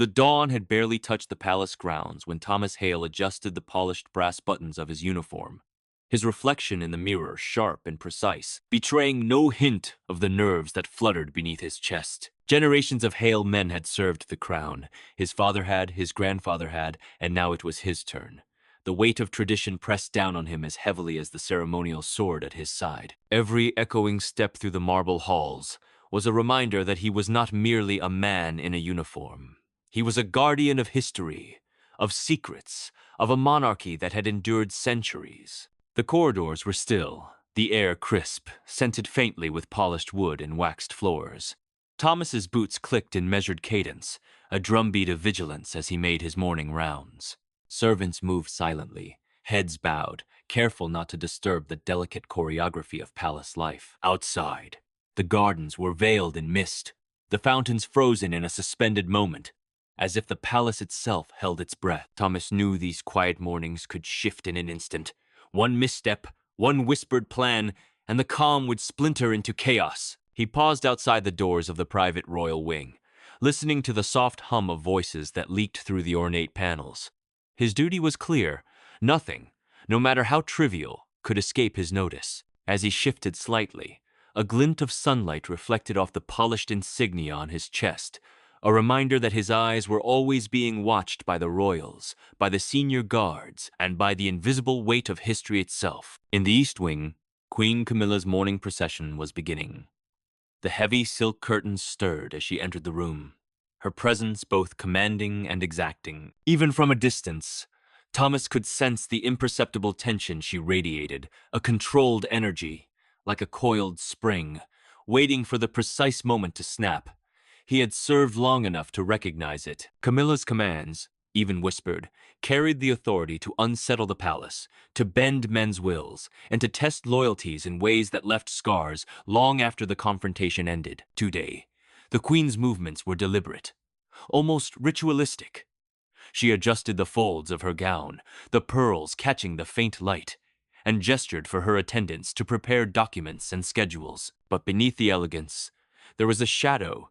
The dawn had barely touched the palace grounds when Thomas Hale adjusted the polished brass buttons of his uniform, his reflection in the mirror sharp and precise, betraying no hint of the nerves that fluttered beneath his chest. Generations of Hale men had served the crown. His father had, his grandfather had, and now it was his turn. The weight of tradition pressed down on him as heavily as the ceremonial sword at his side. Every echoing step through the marble halls was a reminder that he was not merely a man in a uniform. He was a guardian of history, of secrets, of a monarchy that had endured centuries. The corridors were still, the air crisp, scented faintly with polished wood and waxed floors. Thomas's boots clicked in measured cadence, a drumbeat of vigilance as he made his morning rounds. Servants moved silently, heads bowed, careful not to disturb the delicate choreography of palace life. Outside, the gardens were veiled in mist, the fountains frozen in a suspended moment, as if the palace itself held its breath. Thomas knew these quiet mornings could shift in an instant. One misstep, one whispered plan, and the calm would splinter into chaos. He paused outside the doors of the private royal wing, listening to the soft hum of voices that leaked through the ornate panels. His duty was clear. Nothing, no matter how trivial, could escape his notice. As he shifted slightly, a glint of sunlight reflected off the polished insignia on his chest, a reminder that his eyes were always being watched by the royals, by the senior guards, and by the invisible weight of history itself. In the East Wing, Queen Camilla's morning procession was beginning. The heavy silk curtains stirred as she entered the room, her presence both commanding and exacting. Even from a distance, Thomas could sense the imperceptible tension she radiated, a controlled energy, like a coiled spring, waiting for the precise moment to snap. He had served long enough to recognize it. Camilla's commands, even whispered, carried the authority to unsettle the palace, to bend men's wills, and to test loyalties in ways that left scars long after the confrontation ended. Today, the Queen's movements were deliberate, almost ritualistic. She adjusted the folds of her gown, the pearls catching the faint light, and gestured for her attendants to prepare documents and schedules. But beneath the elegance, there was a shadow,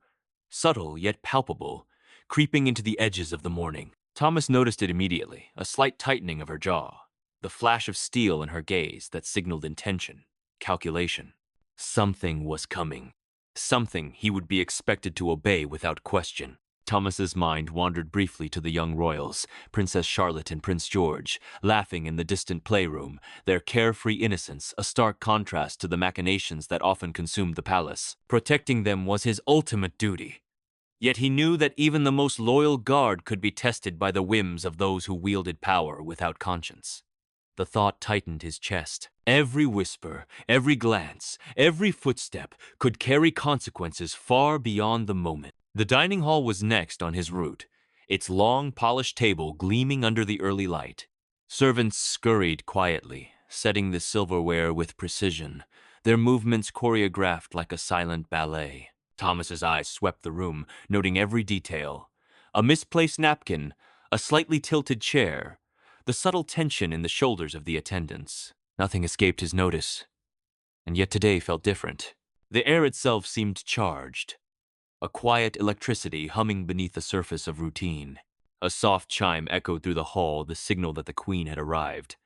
subtle yet palpable, creeping into the edges of the morning. Thomas noticed it immediately, a slight tightening of her jaw, the flash of steel in her gaze that signaled intention, calculation. Something was coming. Something he would be expected to obey without question. Thomas's mind wandered briefly to the young royals, Princess Charlotte and Prince George, laughing in the distant playroom, their carefree innocence a stark contrast to the machinations that often consumed the palace. Protecting them was his ultimate duty. Yet he knew that even the most loyal guard could be tested by the whims of those who wielded power without conscience. The thought tightened his chest. Every whisper, every glance, every footstep could carry consequences far beyond the moment. The dining hall was next on his route, its long, polished table gleaming under the early light. Servants scurried quietly, setting the silverware with precision, their movements choreographed like a silent ballet. Thomas's eyes swept the room, noting every detail. A misplaced napkin, a slightly tilted chair, the subtle tension in the shoulders of the attendants. Nothing escaped his notice, and yet today felt different. The air itself seemed charged, a quiet electricity humming beneath the surface of routine. A soft chime echoed through the hall, the signal that the Queen had arrived.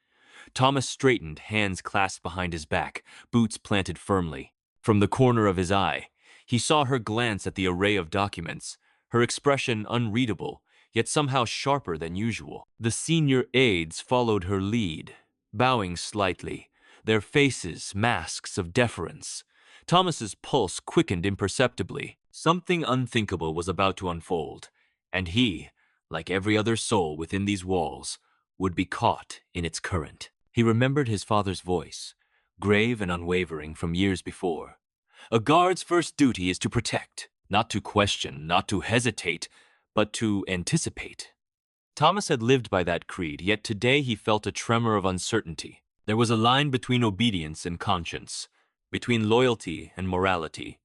Thomas straightened, hands clasped behind his back, boots planted firmly. From the corner of his eye, he saw her glance at the array of documents, her expression unreadable, yet somehow sharper than usual. The senior aides followed her lead, bowing slightly, their faces masks of deference. Thomas's pulse quickened imperceptibly. Something unthinkable was about to unfold, and he, like every other soul within these walls, would be caught in its current. He remembered his father's voice, grave and unwavering from years before. A guard's first duty is to protect, not to question, not to hesitate, but to anticipate. Thomas had lived by that creed, yet today he felt a tremor of uncertainty. There was a line between obedience and conscience, between loyalty and morality,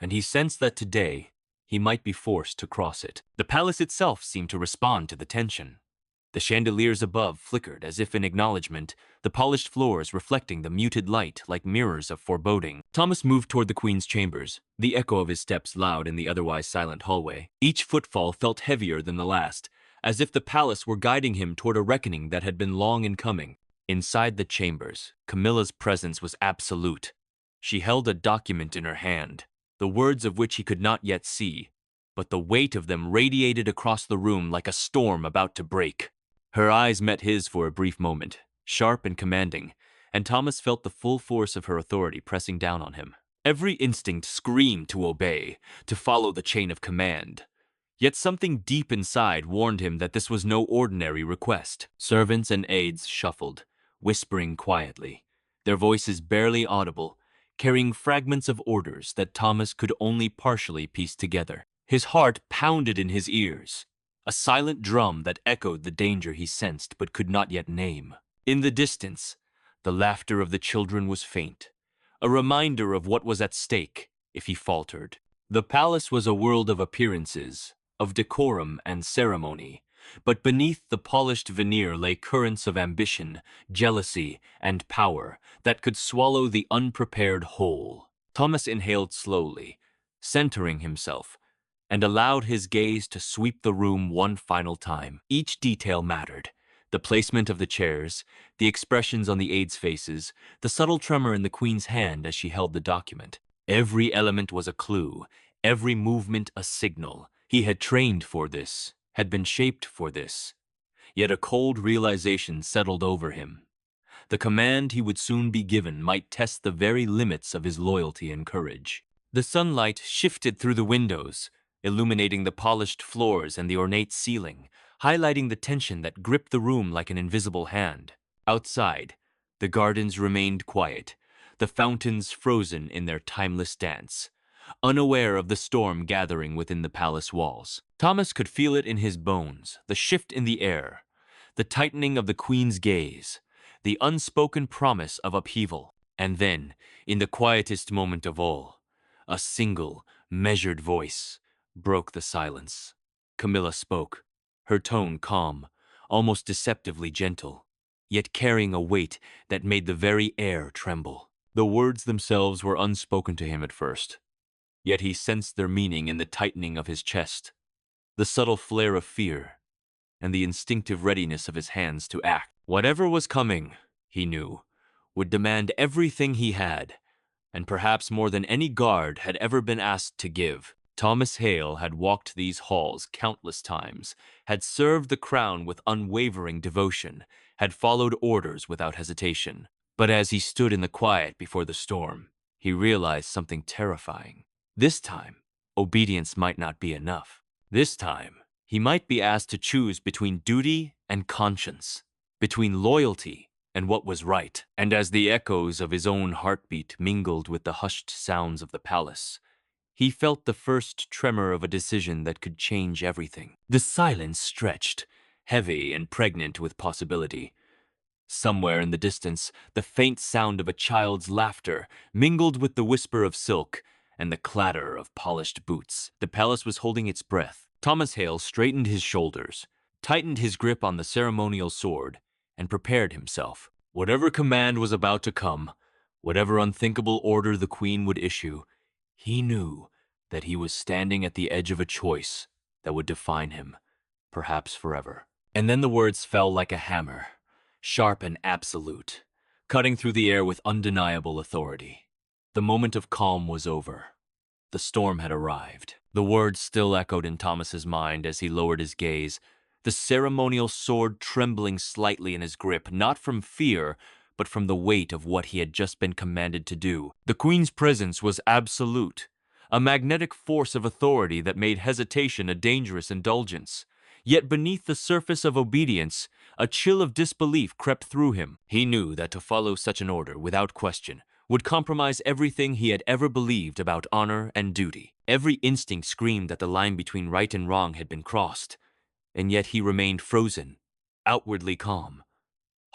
and he sensed that today he might be forced to cross it. The palace itself seemed to respond to the tension. The chandeliers above flickered as if in acknowledgement, the polished floors reflecting the muted light like mirrors of foreboding. Thomas moved toward the Queen's chambers, the echo of his steps loud in the otherwise silent hallway. Each footfall felt heavier than the last, as if the palace were guiding him toward a reckoning that had been long in coming. Inside the chambers, Camilla's presence was absolute. She held a document in her hand, the words of which he could not yet see, but the weight of them radiated across the room like a storm about to break. Her eyes met his for a brief moment, sharp and commanding, and Thomas felt the full force of her authority pressing down on him. Every instinct screamed to obey, to follow the chain of command. Yet something deep inside warned him that this was no ordinary request. Servants and aides shuffled, whispering quietly, their voices barely audible, carrying fragments of orders that Thomas could only partially piece together. His heart pounded in his ears, a silent drum that echoed the danger he sensed but could not yet name. In the distance, the laughter of the children was faint, a reminder of what was at stake if he faltered. The palace was a world of appearances, of decorum and ceremony, but beneath the polished veneer lay currents of ambition, jealousy, and power that could swallow the unprepared whole. Thomas inhaled slowly, centering himself, and allowed his gaze to sweep the room one final time. Each detail mattered. The placement of the chairs, the expressions on the aides' faces, the subtle tremor in the Queen's hand as she held the document. Every element was a clue, every movement a signal. He had trained for this, had been shaped for this. Yet a cold realization settled over him. The command he would soon be given might test the very limits of his loyalty and courage. The sunlight shifted through the windows, illuminating the polished floors and the ornate ceiling, highlighting the tension that gripped the room like an invisible hand. Outside, the gardens remained quiet, the fountains frozen in their timeless dance, unaware of the storm gathering within the palace walls. Thomas could feel it in his bones, the shift in the air, the tightening of the Queen's gaze, the unspoken promise of upheaval. And then, in the quietest moment of all, a single, measured voice broke the silence. Camilla spoke, her tone calm, almost deceptively gentle, yet carrying a weight that made the very air tremble. The words themselves were unspoken to him at first, yet he sensed their meaning in the tightening of his chest, the subtle flare of fear, and the instinctive readiness of his hands to act. Whatever was coming, he knew, would demand everything he had, and perhaps more than any guard had ever been asked to give. Thomas Hale had walked these halls countless times, had served the crown with unwavering devotion, had followed orders without hesitation. But as he stood in the quiet before the storm, he realized something terrifying. This time, obedience might not be enough. This time, he might be asked to choose between duty and conscience, between loyalty and what was right. And as the echoes of his own heartbeat mingled with the hushed sounds of the palace, he felt the first tremor of a decision that could change everything. The silence stretched, heavy and pregnant with possibility. Somewhere in the distance, the faint sound of a child's laughter mingled with the whisper of silk and the clatter of polished boots. The palace was holding its breath. Thomas Hale straightened his shoulders, tightened his grip on the ceremonial sword, and prepared himself. Whatever command was about to come, whatever unthinkable order the Queen would issue, he knew that he was standing at the edge of a choice that would define him, perhaps forever. And then the words fell like a hammer, sharp and absolute, cutting through the air with undeniable authority. The moment of calm was over. The storm had arrived. The words still echoed in Thomas's mind as he lowered his gaze, the ceremonial sword trembling slightly in his grip, not from fear, but from the weight of what he had just been commanded to do. The Queen's presence was absolute, a magnetic force of authority that made hesitation a dangerous indulgence. Yet beneath the surface of obedience, a chill of disbelief crept through him. He knew that to follow such an order without question would compromise everything he had ever believed about honor and duty. Every instinct screamed that the line between right and wrong had been crossed, and yet he remained frozen, outwardly calm,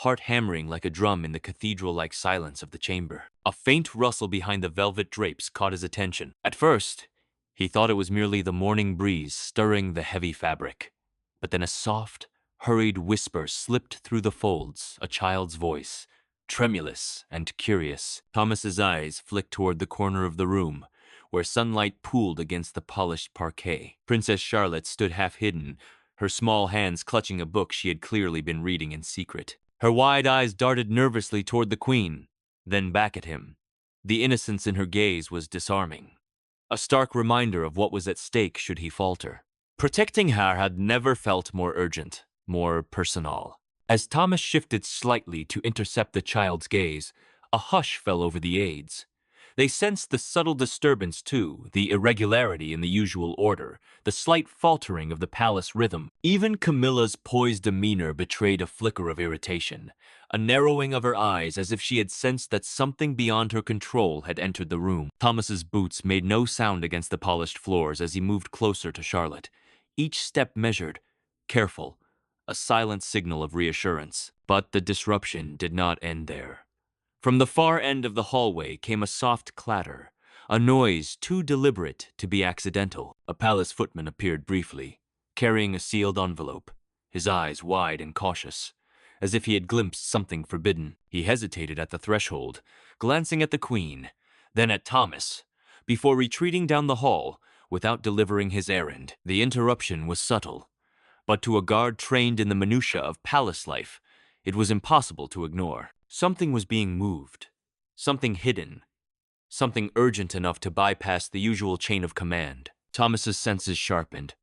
heart hammering like a drum in the cathedral-like silence of the chamber. A faint rustle behind the velvet drapes caught his attention. At first, he thought it was merely the morning breeze stirring the heavy fabric, but then a soft, hurried whisper slipped through the folds, a child's voice, tremulous and curious. Thomas's eyes flicked toward the corner of the room, where sunlight pooled against the polished parquet. Princess Charlotte stood half hidden, her small hands clutching a book she had clearly been reading in secret. Her wide eyes darted nervously toward the queen, then back at him. The innocence in her gaze was disarming, a stark reminder of what was at stake should he falter. Protecting her had never felt more urgent, more personal. As Thomas shifted slightly to intercept the child's gaze, a hush fell over the aides. They sensed the subtle disturbance too, the irregularity in the usual order, the slight faltering of the palace rhythm. Even Camilla's poised demeanor betrayed a flicker of irritation, a narrowing of her eyes as if she had sensed that something beyond her control had entered the room. Thomas's boots made no sound against the polished floors as he moved closer to Charlotte, each step measured, careful, a silent signal of reassurance. But the disruption did not end there. From the far end of the hallway came a soft clatter, a noise too deliberate to be accidental. A palace footman appeared briefly, carrying a sealed envelope, his eyes wide and cautious, as if he had glimpsed something forbidden. He hesitated at the threshold, glancing at the queen, then at Thomas, before retreating down the hall without delivering his errand. The interruption was subtle, but to a guard trained in the minutiae of palace life, it was impossible to ignore. Something was being moved, something hidden, something urgent enough to bypass the usual chain of command. Thomas's senses sharpened.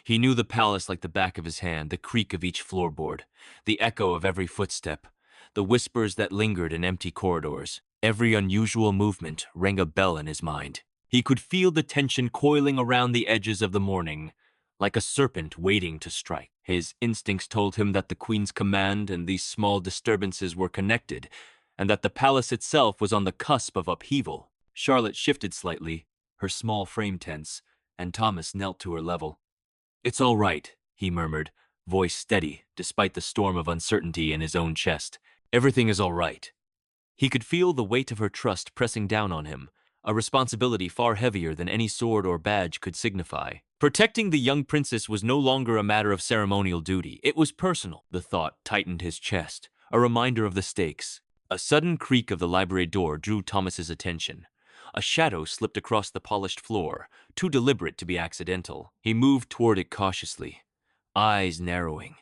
He knew the palace like the back of his hand, the creak of each floorboard, the echo of every footstep, the whispers that lingered in empty corridors. Every unusual movement rang a bell in his mind. He could feel the tension coiling around the edges of the morning, like a serpent waiting to strike. His instincts told him that the queen's command and these small disturbances were connected, and that the palace itself was on the cusp of upheaval. Charlotte shifted slightly, her small frame tense, and Thomas knelt to her level. "It's all right," he murmured, voice steady, despite the storm of uncertainty in his own chest. "Everything is all right." He could feel the weight of her trust pressing down on him, a responsibility far heavier than any sword or badge could signify. Protecting the young princess was no longer a matter of ceremonial duty. It was personal. The thought tightened his chest, a reminder of the stakes. A sudden creak of the library door drew Thomas's attention. A shadow slipped across the polished floor, too deliberate to be accidental. He moved toward it cautiously, eyes narrowing,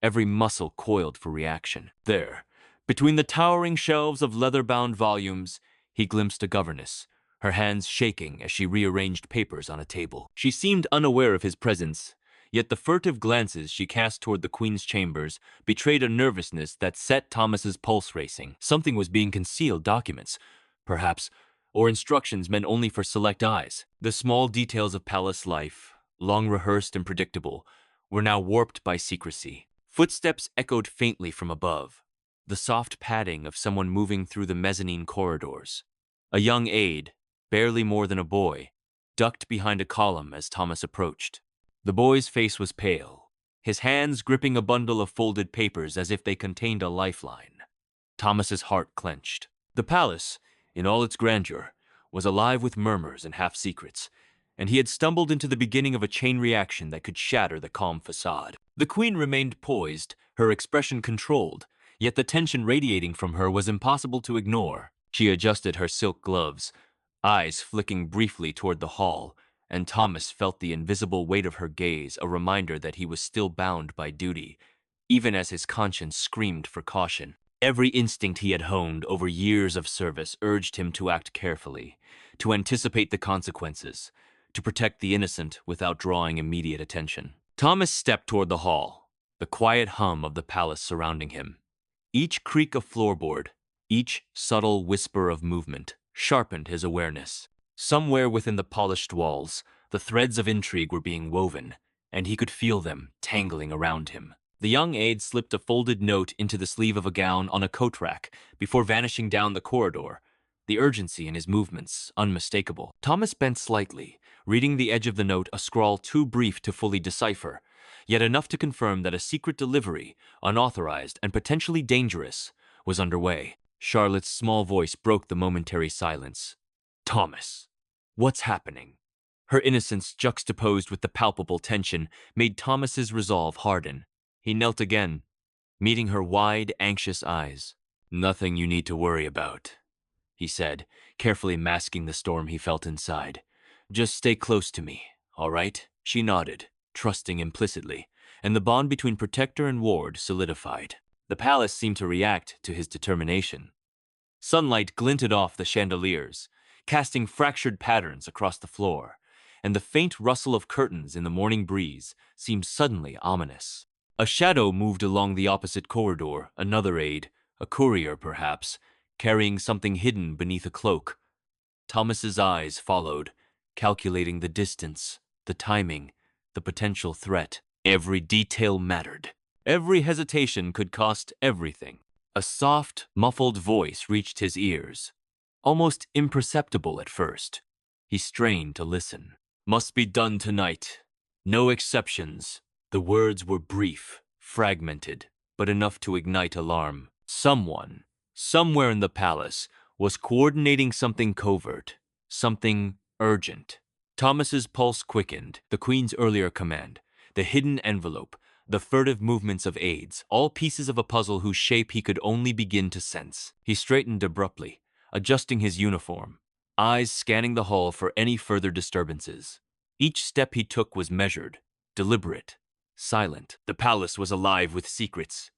every muscle coiled for reaction. There, between the towering shelves of leather-bound volumes, he glimpsed a governess, her hands shaking as she rearranged papers on a table. She seemed unaware of his presence, yet the furtive glances she cast toward the queen's chambers betrayed a nervousness that set Thomas's pulse racing. Something was being concealed, documents, perhaps, or instructions meant only for select eyes. The small details of palace life, long rehearsed and predictable, were now warped by secrecy. Footsteps echoed faintly from above, the soft padding of someone moving through the mezzanine corridors. A young aide, barely more than a boy, ducked behind a column as Thomas approached. The boy's face was pale, his hands gripping a bundle of folded papers as if they contained a lifeline. Thomas's heart clenched. The palace, in all its grandeur, was alive with murmurs and half-secrets, and he had stumbled into the beginning of a chain reaction that could shatter the calm facade. The queen remained poised, her expression controlled, yet the tension radiating from her was impossible to ignore. She adjusted her silk gloves, eyes flicking briefly toward the hall, and Thomas felt the invisible weight of her gaze, a reminder that he was still bound by duty, even as his conscience screamed for caution. Every instinct he had honed over years of service urged him to act carefully, to anticipate the consequences, to protect the innocent without drawing immediate attention. Thomas stepped toward the hall, the quiet hum of the palace surrounding him. Each creak of floorboard, each subtle whisper of movement, sharpened his awareness. Somewhere within the polished walls, the threads of intrigue were being woven, and he could feel them tangling around him. The young aide slipped a folded note into the sleeve of a gown on a coat rack before vanishing down the corridor, the urgency in his movements unmistakable. Thomas bent slightly, reading the edge of the note, a scrawl too brief to fully decipher, yet enough to confirm that a secret delivery, unauthorized and potentially dangerous, was underway. Charlotte's small voice broke the momentary silence. "Thomas, what's happening?" Her innocence juxtaposed with the palpable tension made Thomas's resolve harden. He knelt again, meeting her wide, anxious eyes. "Nothing you need to worry about," he said, carefully masking the storm he felt inside. "Just stay close to me, all right?" She nodded, trusting implicitly, and the bond between protector and ward solidified. The palace seemed to react to his determination. Sunlight glinted off the chandeliers, casting fractured patterns across the floor, and the faint rustle of curtains in the morning breeze seemed suddenly ominous. A shadow moved along the opposite corridor, another aide, a courier perhaps, carrying something hidden beneath a cloak. Thomas's eyes followed, calculating the distance, the timing, the potential threat. Every detail mattered. Every hesitation could cost everything. A soft, muffled voice reached his ears, almost imperceptible at first. He strained to listen. "Must be done tonight. No exceptions." The words were brief, fragmented, but enough to ignite alarm. Someone, somewhere in the palace, was coordinating something covert, something urgent. Thomas's pulse quickened. The Queen's earlier command, the hidden envelope, the furtive movements of aides, all pieces of a puzzle whose shape he could only begin to sense. He straightened abruptly, adjusting his uniform, eyes scanning the hall for any further disturbances. Each step he took was measured, deliberate, silent. The palace was alive with secrets,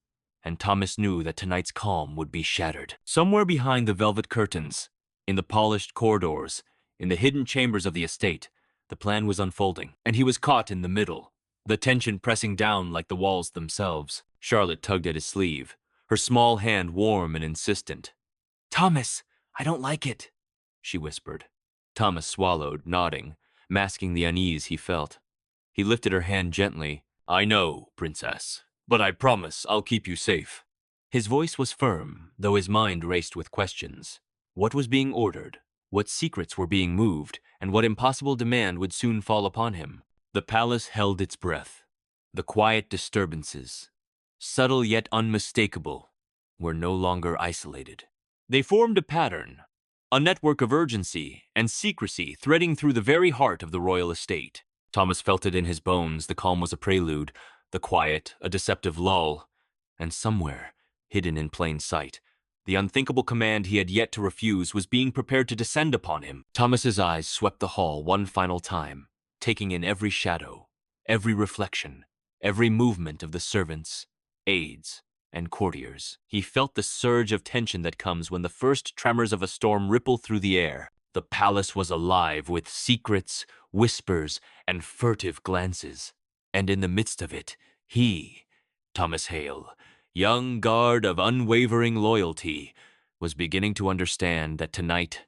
and Thomas knew that tonight's calm would be shattered. Somewhere behind the velvet curtains, in the polished corridors, in the hidden chambers of the estate, the plan was unfolding, and he was caught in the middle, the tension pressing down like the walls themselves. Charlotte tugged at his sleeve, her small hand warm and insistent. "Thomas, I don't like it," she whispered. Thomas swallowed, nodding, masking the unease he felt. He lifted her hand gently. "I know, Princess, but I promise I'll keep you safe." His voice was firm, though his mind raced with questions. What was being ordered? What secrets were being moved? And what impossible demand would soon fall upon him? The palace held its breath. The quiet disturbances, subtle yet unmistakable, were no longer isolated. They formed a pattern, a network of urgency and secrecy threading through the very heart of the royal estate. Thomas felt it in his bones. The calm was a prelude, the quiet a deceptive lull, and somewhere, hidden in plain sight, the unthinkable command he had yet to refuse was being prepared to descend upon him. Thomas's eyes swept the hall one final time, taking in every shadow, every reflection, every movement of the servants, aides, and courtiers. He felt the surge of tension that comes when the first tremors of a storm ripple through the air. The palace was alive with secrets, whispers, and furtive glances. And in the midst of it, he, Thomas Hale, young guard of unwavering loyalty, was beginning to understand that tonight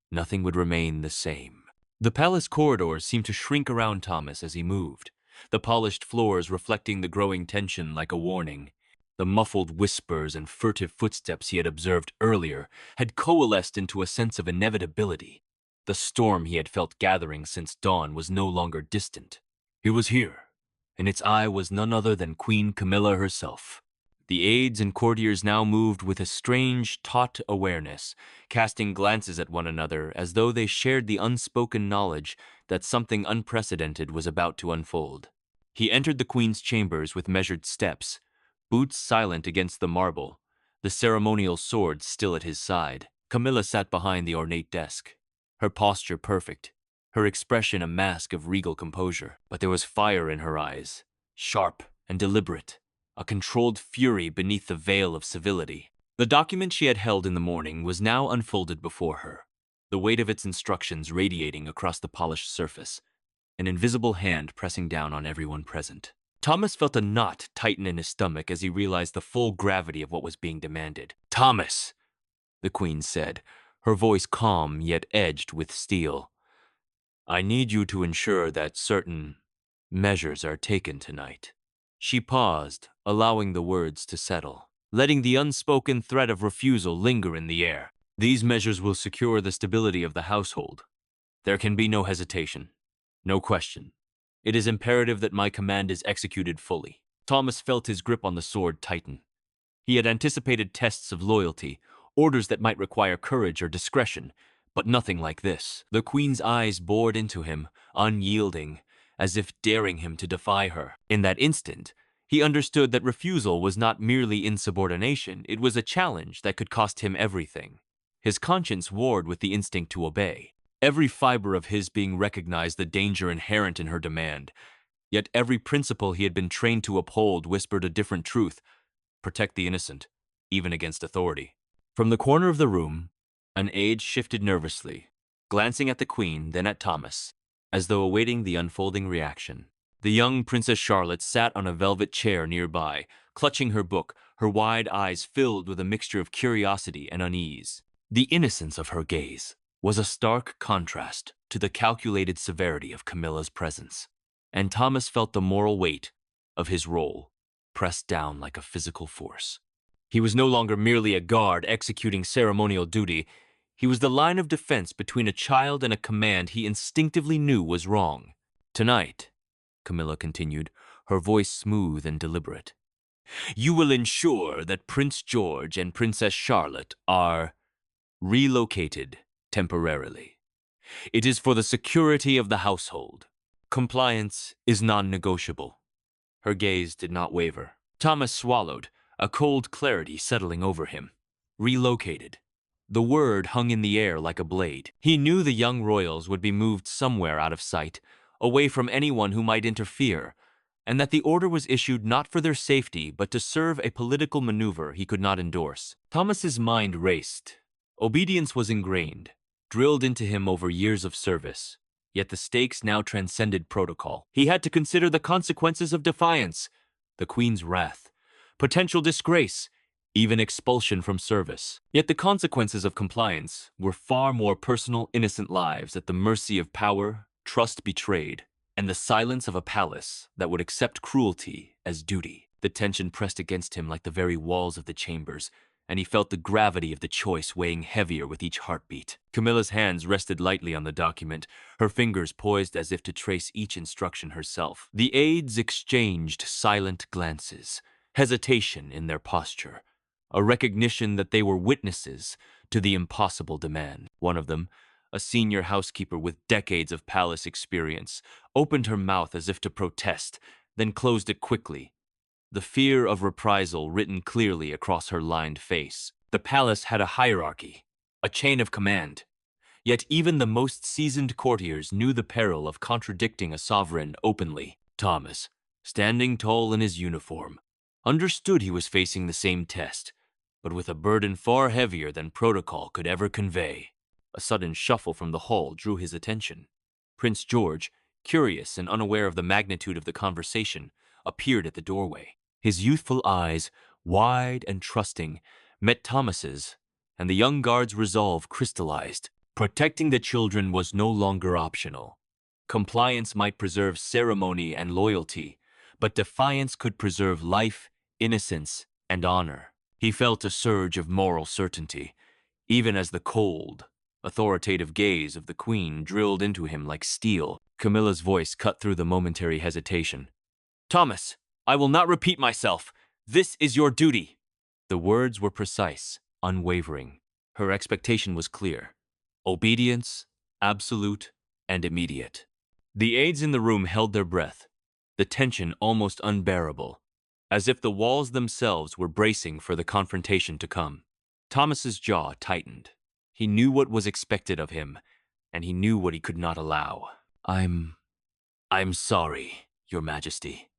nothing would remain the same. The palace corridors seemed to shrink around Thomas as he moved, the polished floors reflecting the growing tension like a warning. The muffled whispers and furtive footsteps he had observed earlier had coalesced into a sense of inevitability. The storm he had felt gathering since dawn was no longer distant. It was here, and its eye was none other than Queen Camilla herself. The aides and courtiers now moved with a strange, taut awareness, casting glances at one another as though they shared the unspoken knowledge that something unprecedented was about to unfold. He entered the Queen's chambers with measured steps, boots silent against the marble, the ceremonial sword still at his side. Camilla sat behind the ornate desk, her posture perfect, her expression a mask of regal composure. But there was fire in her eyes, sharp and deliberate, a controlled fury beneath the veil of civility. The document she had held in the morning was now unfolded before her, the weight of its instructions radiating across the polished surface, an invisible hand pressing down on everyone present. Thomas felt a knot tighten in his stomach as he realized the full gravity of what was being demanded. "Thomas," the Queen said, her voice calm yet edged with steel, "I need you to ensure that certain measures are taken tonight." She paused, allowing the words to settle, letting the unspoken threat of refusal linger in the air. "These measures will secure the stability of the household. There can be no hesitation, no question. It is imperative that my command is executed fully." Thomas felt his grip on the sword tighten. He had anticipated tests of loyalty, orders that might require courage or discretion, but nothing like this. The Queen's eyes bored into him, unyielding, as if daring him to defy her. In that instant, He understood that refusal was not merely insubordination, it was a challenge that could cost him everything. His conscience warred with the instinct to obey, every fiber of his being recognized the danger inherent in her demand. Yet every principle he had been trained to uphold whispered a different truth: protect the innocent, even against authority. From the corner of the room, an aide shifted nervously, glancing at the Queen, then at Thomas, as though awaiting the unfolding reaction. The young Princess Charlotte sat on a velvet chair nearby, clutching her book, her wide eyes filled with a mixture of curiosity and unease. The innocence of her gaze was a stark contrast to the calculated severity of Camilla's presence, and Thomas felt the moral weight of his role pressed down like a physical force. He was no longer merely a guard executing ceremonial duty. He was the line of defense between a child and a command he instinctively knew was wrong. Tonight, Camilla continued, her voice smooth and deliberate, you will ensure that Prince George and Princess Charlotte are relocated temporarily. It is for the security of the household. Compliance is non-negotiable. Her gaze did not waver. Thomas swallowed, a cold clarity settling over him. Relocated. The word hung in the air like a blade. He knew the young royals would be moved somewhere out of sight, away from anyone who might interfere, and that the order was issued not for their safety but to serve a political maneuver he could not endorse. Thomas's mind raced. Obedience was ingrained, drilled into him over years of service. Yet the stakes now transcended protocol. He had to consider the consequences of defiance, the Queen's wrath, potential disgrace, even expulsion from service. Yet the consequences of compliance were far more personal, innocent lives at the mercy of power, trust betrayed, and the silence of a palace that would accept cruelty as duty. The tension pressed against him like the very walls of the chambers, and he felt the gravity of the choice weighing heavier with each heartbeat. Camilla's hands rested lightly on the document, her fingers poised as if to trace each instruction herself. The aides exchanged silent glances, hesitation in their posture, a recognition that they were witnesses to the impossible demand. One of them, a senior housekeeper with decades of palace experience, opened her mouth as if to protest, then closed it quickly, the fear of reprisal written clearly across her lined face. The palace had a hierarchy, a chain of command. Yet even the most seasoned courtiers knew the peril of contradicting a sovereign openly. Thomas, standing tall in his uniform, understood he was facing the same test, but with a burden far heavier than protocol could ever convey. A sudden shuffle from the hall drew his attention. Prince George, curious and unaware of the magnitude of the conversation, appeared at the doorway. His youthful eyes, wide and trusting, met Thomas's, and the young guard's resolve crystallized. Protecting the children was no longer optional. Compliance might preserve ceremony and loyalty, but defiance could preserve life, innocence, and honor. He felt a surge of moral certainty, even as the cold, authoritative gaze of the Queen drilled into him like steel. Camilla's voice cut through the momentary hesitation. Thomas, I will not repeat myself. This is your duty. The words were precise, unwavering. Her expectation was clear. Obedience, absolute, and immediate. The aides in the room held their breath, the tension almost unbearable, as if the walls themselves were bracing for the confrontation to come. Thomas's jaw tightened. He knew what was expected of him, and he knew what he could not allow. I'm sorry, Your Majesty,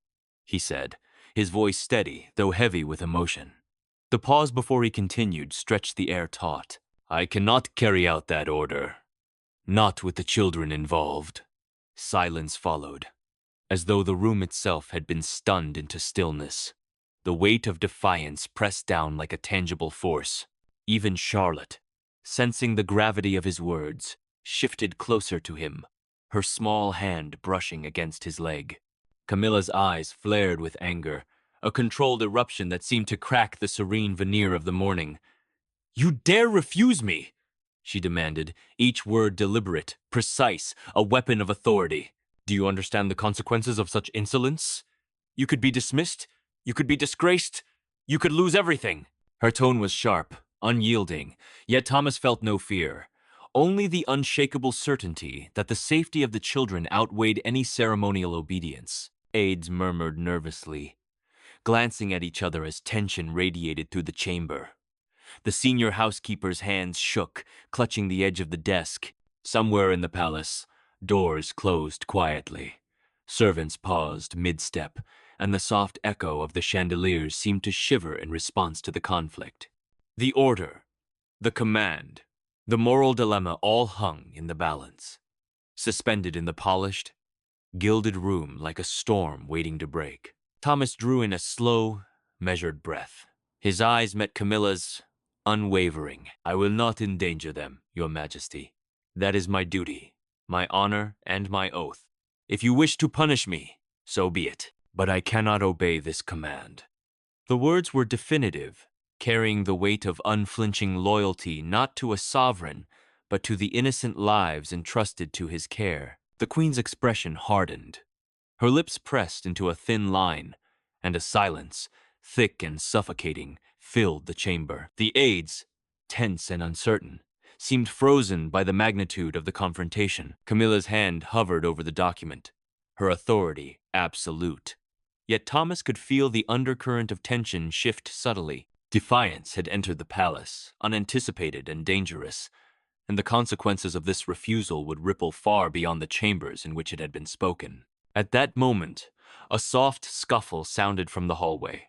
he said, his voice steady, though heavy with emotion. The pause before he continued stretched the air taut. I cannot carry out that order. Not with the children involved. Silence followed, as though the room itself had been stunned into stillness. The weight of defiance pressed down like a tangible force. Even Charlotte, sensing the gravity of his words, shifted closer to him, her small hand brushing against his leg. Camilla's eyes flared with anger, a controlled eruption that seemed to crack the serene veneer of the morning. You dare refuse me? She demanded, each word deliberate, precise, a weapon of authority. Do you understand the consequences of such insolence? You could be dismissed, you could be disgraced, you could lose everything. Her tone was sharp, unyielding, yet Thomas felt no fear, only the unshakable certainty that the safety of the children outweighed any ceremonial obedience. Aides murmured nervously. glancing at each other as tension radiated through the chamber. The senior housekeeper's hands shook, clutching the edge of the desk. Somewhere in the palace, doors closed quietly. Servants paused mid-step, and the soft echo of the chandeliers seemed to shiver in response to the conflict. The order, the command, the moral dilemma all hung in the balance, suspended in the polished, gilded room like a storm waiting to break. Thomas drew in a slow, measured breath. His eyes met Camilla's, unwavering. "I will not endanger them, Your Majesty. That is my duty, my honor, and my oath. If you wish to punish me, so be it. But I cannot obey this command." The words were definitive, carrying the weight of unflinching loyalty not to a sovereign, but to the innocent lives entrusted to his care. The queen's expression hardened. Her lips pressed into a thin line, and a silence, thick and suffocating, filled the chamber. The aides, tense and uncertain, seemed frozen by the magnitude of the confrontation. Camilla's hand hovered over the document, her authority absolute. Yet Thomas could feel the undercurrent of tension shift subtly. Defiance had entered the palace, unanticipated and dangerous, and the consequences of this refusal would ripple far beyond the chambers in which it had been spoken. At that moment, a soft scuffle sounded from the hallway.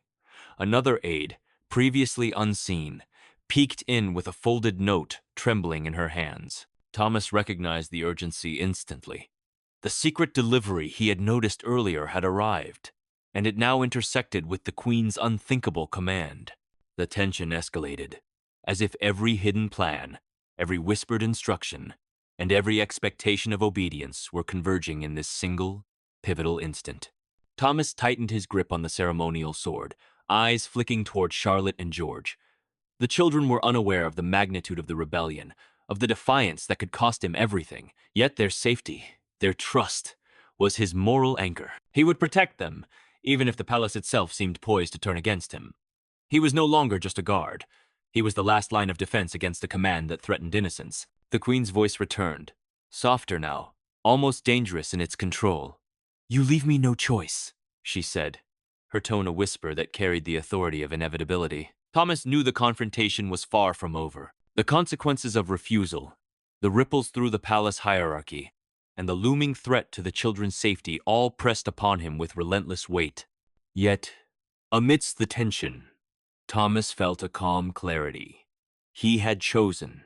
Another aide, previously unseen, peeked in with a folded note trembling in her hands. Thomas recognized the urgency instantly. The secret delivery he had noticed earlier had arrived, and it now intersected with the Queen's unthinkable command. The tension escalated, as if every hidden plan, every whispered instruction, and every expectation of obedience were converging in this single, pivotal instant. Thomas tightened his grip on the ceremonial sword, eyes flicking toward Charlotte and George. The children were unaware of the magnitude of the rebellion, of the defiance that could cost him everything, yet their safety, their trust, was his moral anchor. He would protect them, even if the palace itself seemed poised to turn against him. He was no longer just a guard. He was the last line of defense against a command that threatened innocence. The Queen's voice returned, softer now, almost dangerous in its control. "You leave me no choice," she said, her tone a whisper that carried the authority of inevitability. Thomas knew the confrontation was far from over. The consequences of refusal, the ripples through the palace hierarchy, and the looming threat to the children's safety all pressed upon him with relentless weight. Yet, amidst the tension, Thomas felt a calm clarity. He had chosen,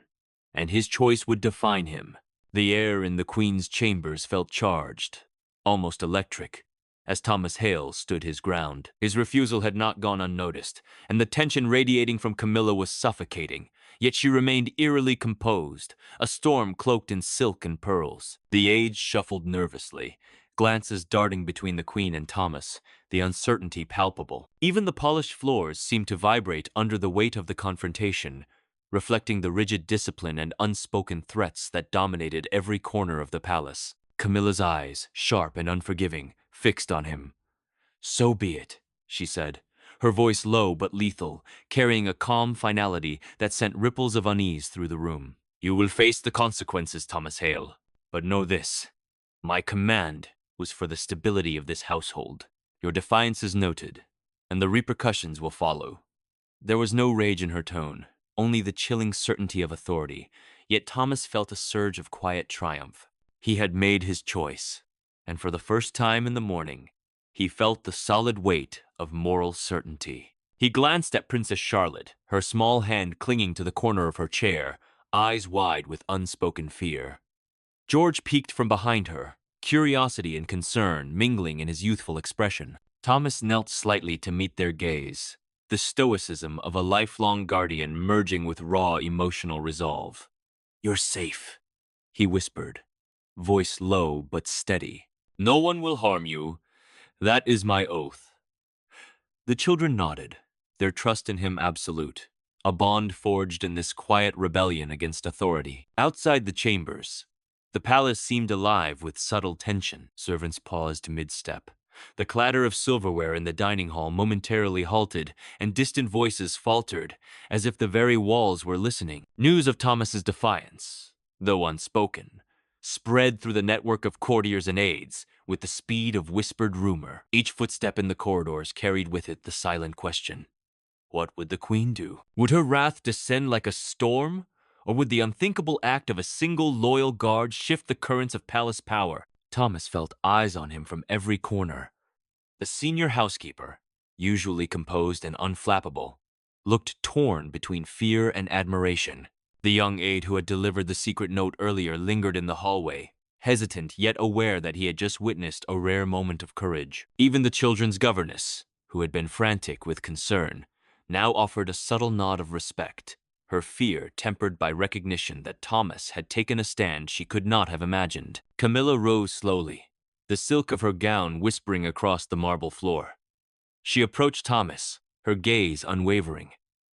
and his choice would define him. The air in the Queen's chambers felt charged, almost electric, as Thomas Hale stood his ground. His refusal had not gone unnoticed, and the tension radiating from Camilla was suffocating, yet she remained eerily composed, a storm cloaked in silk and pearls. The aides shuffled nervously, glances darting between the Queen and Thomas, the uncertainty palpable. Even the polished floors seemed to vibrate under the weight of the confrontation, reflecting the rigid discipline and unspoken threats that dominated every corner of the palace. Camilla's eyes, sharp and unforgiving, fixed on him. "So be it," she said, her voice low but lethal, carrying a calm finality that sent ripples of unease through the room. "You will face the consequences, Thomas Hale, but know this. My command was for the stability of this household. Your defiance is noted, and the repercussions will follow." There was no rage in her tone, only the chilling certainty of authority, yet Thomas felt a surge of quiet triumph. He had made his choice, and for the first time in the morning, he felt the solid weight of moral certainty. He glanced at Princess Charlotte, her small hand clinging to the corner of her chair, eyes wide with unspoken fear. George peeked from behind her, curiosity and concern mingling in his youthful expression. Thomas knelt slightly to meet their gaze, the stoicism of a lifelong guardian merging with raw emotional resolve. "You're safe," he whispered, voice low but steady. "No one will harm you. That is my oath." The children nodded, their trust in him absolute, a bond forged in this quiet rebellion against authority. Outside the chambers, the palace seemed alive with subtle tension. Servants paused mid-step. The clatter of silverware in the dining hall momentarily halted, and distant voices faltered, as if the very walls were listening. News of Thomas's defiance, though unspoken, spread through the network of courtiers and aides, with the speed of whispered rumor. Each footstep in the corridors carried with it the silent question. What would the queen do? Would her wrath descend like a storm? Or would the unthinkable act of a single loyal guard shift the currents of palace power? Thomas felt eyes on him from every corner. The senior housekeeper, usually composed and unflappable, looked torn between fear and admiration. The young aide who had delivered the secret note earlier lingered in the hallway, hesitant yet aware that he had just witnessed a rare moment of courage. Even the children's governess, who had been frantic with concern, now offered a subtle nod of respect, her fear tempered by recognition that Thomas had taken a stand she could not have imagined. Camilla rose slowly, the silk of her gown whispering across the marble floor. She approached Thomas, her gaze unwavering.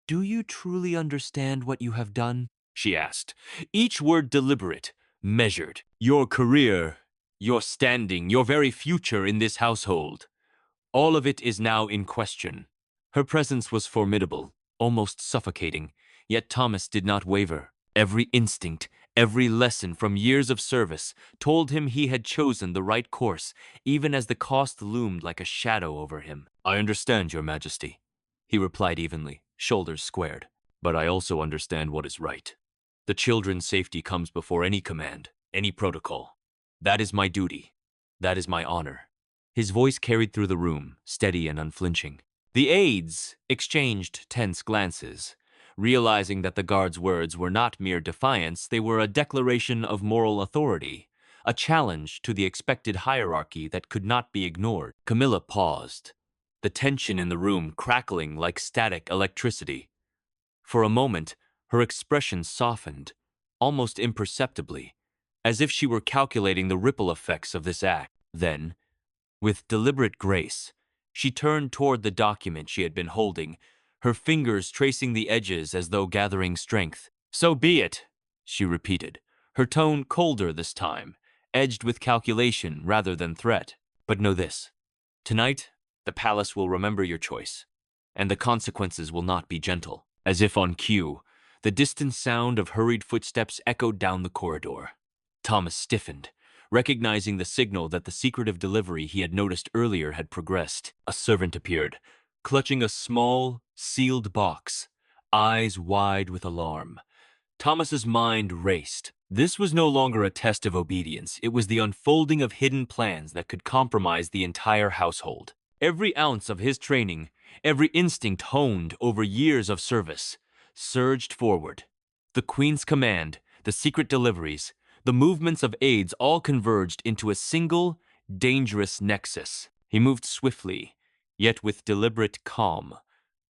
"Do you truly understand what you have done?" she asked, each word deliberate, measured. "Your career, your standing, your very future in this household. All of it is now in question." Her presence was formidable, almost suffocating, yet Thomas did not waver. Every instinct, every lesson from years of service told him he had chosen the right course, even as the cost loomed like a shadow over him. "I understand, Your Majesty," he replied evenly, shoulders squared. "But I also understand what is right. The children's safety comes before any command, any protocol. That is my duty. That is my honor." His voice carried through the room, steady and unflinching. The aides exchanged tense glances, realizing that the guard's words were not mere defiance, they were a declaration of moral authority, a challenge to the expected hierarchy that could not be ignored. Camilla paused, the tension in the room crackling like static electricity. For a moment, her expression softened, almost imperceptibly, as if she were calculating the ripple effects of this act. Then, with deliberate grace, she turned toward the document she had been holding, her fingers tracing the edges as though gathering strength. "So be it," she repeated, her tone colder this time, edged with calculation rather than threat. "But know this. Tonight, the palace will remember your choice, and the consequences will not be gentle." As if on cue, the distant sound of hurried footsteps echoed down the corridor. Thomas stiffened, recognizing the signal that the secretive delivery he had noticed earlier had progressed. A servant appeared, clutching a small, sealed box, eyes wide with alarm. Thomas's mind raced. This was no longer a test of obedience. It was the unfolding of hidden plans that could compromise the entire household. Every ounce of his training, every instinct honed over years of service, surged forward. The Queen's command, the secret deliveries, the movements of aides all converged into a single, dangerous nexus. He moved swiftly, yet with deliberate calm,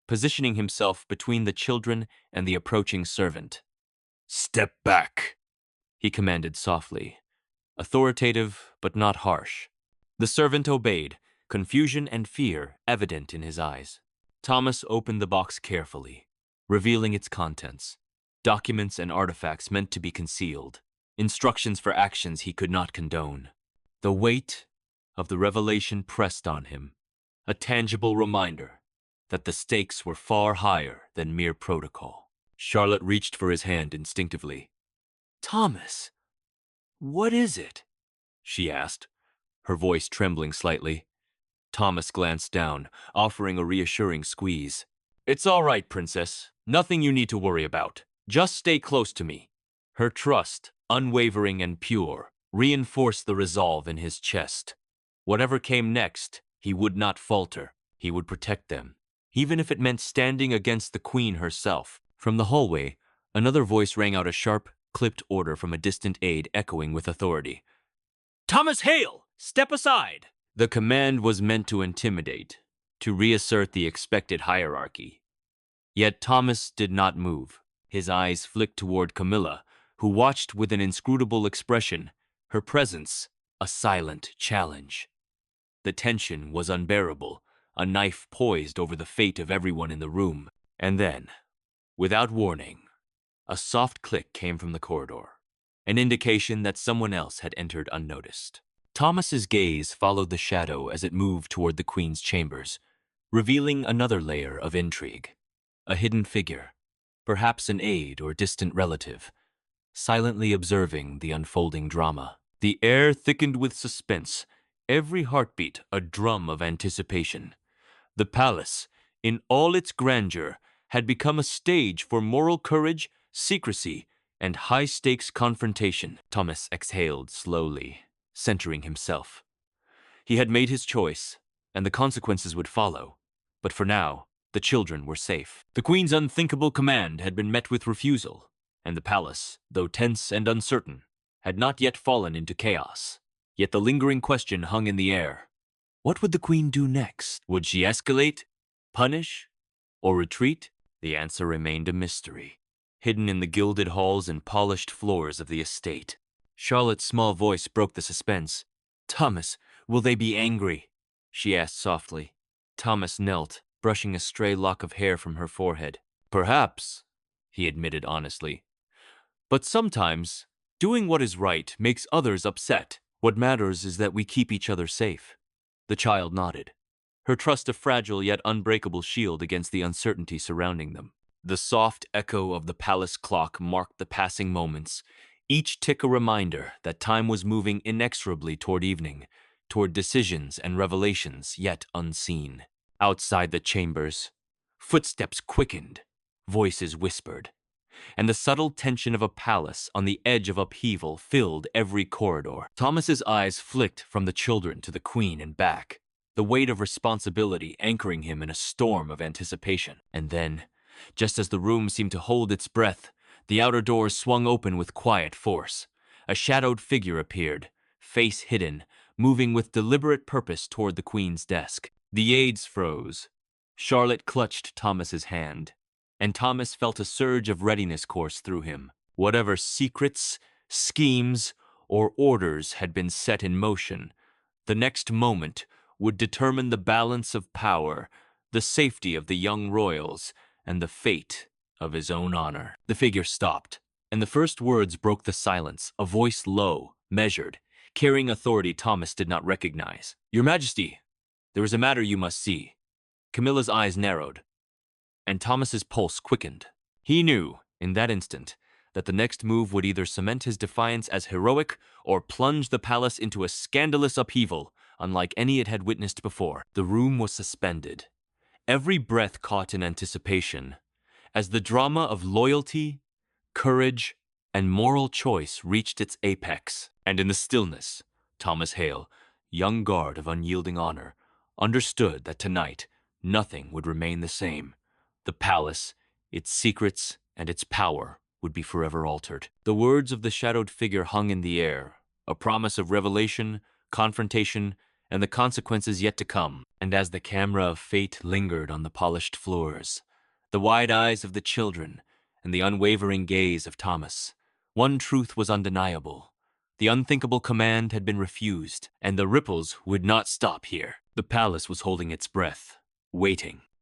positioning himself between the children and the approaching servant. "Step back," he commanded softly, authoritative but not harsh. The servant obeyed, confusion and fear evident in his eyes. Thomas opened the box carefully, revealing its contents, documents and artifacts meant to be concealed, instructions for actions he could not condone. The weight of the revelation pressed on him, a tangible reminder that the stakes were far higher than mere protocol. Charlotte reached for his hand instinctively. "Thomas, what is it?" she asked, her voice trembling slightly. Thomas glanced down, offering a reassuring squeeze. "It's all right, Princess. Nothing you need to worry about. Just stay close to me." Her trust, unwavering and pure, reinforced the resolve in his chest. Whatever came next, he would not falter. He would protect them, even if it meant standing against the Queen herself. From the hallway, another voice rang out a sharp, clipped order from a distant aide echoing with authority. "Thomas Hale, step aside!" The command was meant to intimidate, to reassert the expected hierarchy. Yet Thomas did not move. His eyes flicked toward Camilla, who watched with an inscrutable expression, her presence a silent challenge. The tension was unbearable, a knife poised over the fate of everyone in the room. And then, without warning, a soft click came from the corridor, an indication that someone else had entered unnoticed. Thomas's gaze followed the shadow as it moved toward the Queen's chambers, revealing another layer of intrigue. A hidden figure, perhaps an aide or distant relative, silently observing the unfolding drama. The air thickened with suspense, every heartbeat a drum of anticipation. The palace, in all its grandeur, had become a stage for moral courage, secrecy, and high-stakes confrontation. Thomas exhaled slowly, centering himself. He had made his choice, and the consequences would follow. But for now, the children were safe. The Queen's unthinkable command had been met with refusal, and the palace, though tense and uncertain, had not yet fallen into chaos. Yet the lingering question hung in the air. What would the Queen do next? Would she escalate, punish, or retreat? The answer remained a mystery, hidden in the gilded halls and polished floors of the estate. Charlotte's small voice broke the suspense. "Thomas, will they be angry?" she asked softly. Thomas knelt, brushing a stray lock of hair from her forehead. "Perhaps," he admitted honestly. "But sometimes, doing what is right makes others upset. What matters is that we keep each other safe." The child nodded, her trust a fragile yet unbreakable shield against the uncertainty surrounding them. The soft echo of the palace clock marked the passing moments, each tick a reminder that time was moving inexorably toward evening, toward decisions and revelations yet unseen. Outside the chambers, footsteps quickened, voices whispered, and the subtle tension of a palace on the edge of upheaval filled every corridor. Thomas's eyes flicked from the children to the Queen and back, the weight of responsibility anchoring him in a storm of anticipation. And then, just as the room seemed to hold its breath, the outer doors swung open with quiet force. A shadowed figure appeared, face hidden, moving with deliberate purpose toward the Queen's desk. The aides froze. Charlotte clutched Thomas's hand, and Thomas felt a surge of readiness course through him. Whatever secrets, schemes, or orders had been set in motion, the next moment would determine the balance of power, the safety of the young royals, and the fate of his own honor. The figure stopped, and the first words broke the silence, a voice low, measured, carrying authority Thomas did not recognize. "Your Majesty, there is a matter you must see." Camilla's eyes narrowed, and Thomas's pulse quickened. He knew, in that instant, that the next move would either cement his defiance as heroic or plunge the palace into a scandalous upheaval, unlike any it had witnessed before. The room was suspended, every breath caught in anticipation, as the drama of loyalty, courage, and moral choice reached its apex. And in the stillness, Thomas Hale, young guard of unyielding honor, understood that tonight nothing would remain the same. The palace, its secrets, and its power would be forever altered. The words of the shadowed figure hung in the air, a promise of revelation, confrontation, and the consequences yet to come. And as the camera of fate lingered on the polished floors, the wide eyes of the children, and the unwavering gaze of Thomas, one truth was undeniable. The unthinkable command had been refused, and the ripples would not stop here. The palace was holding its breath, waiting.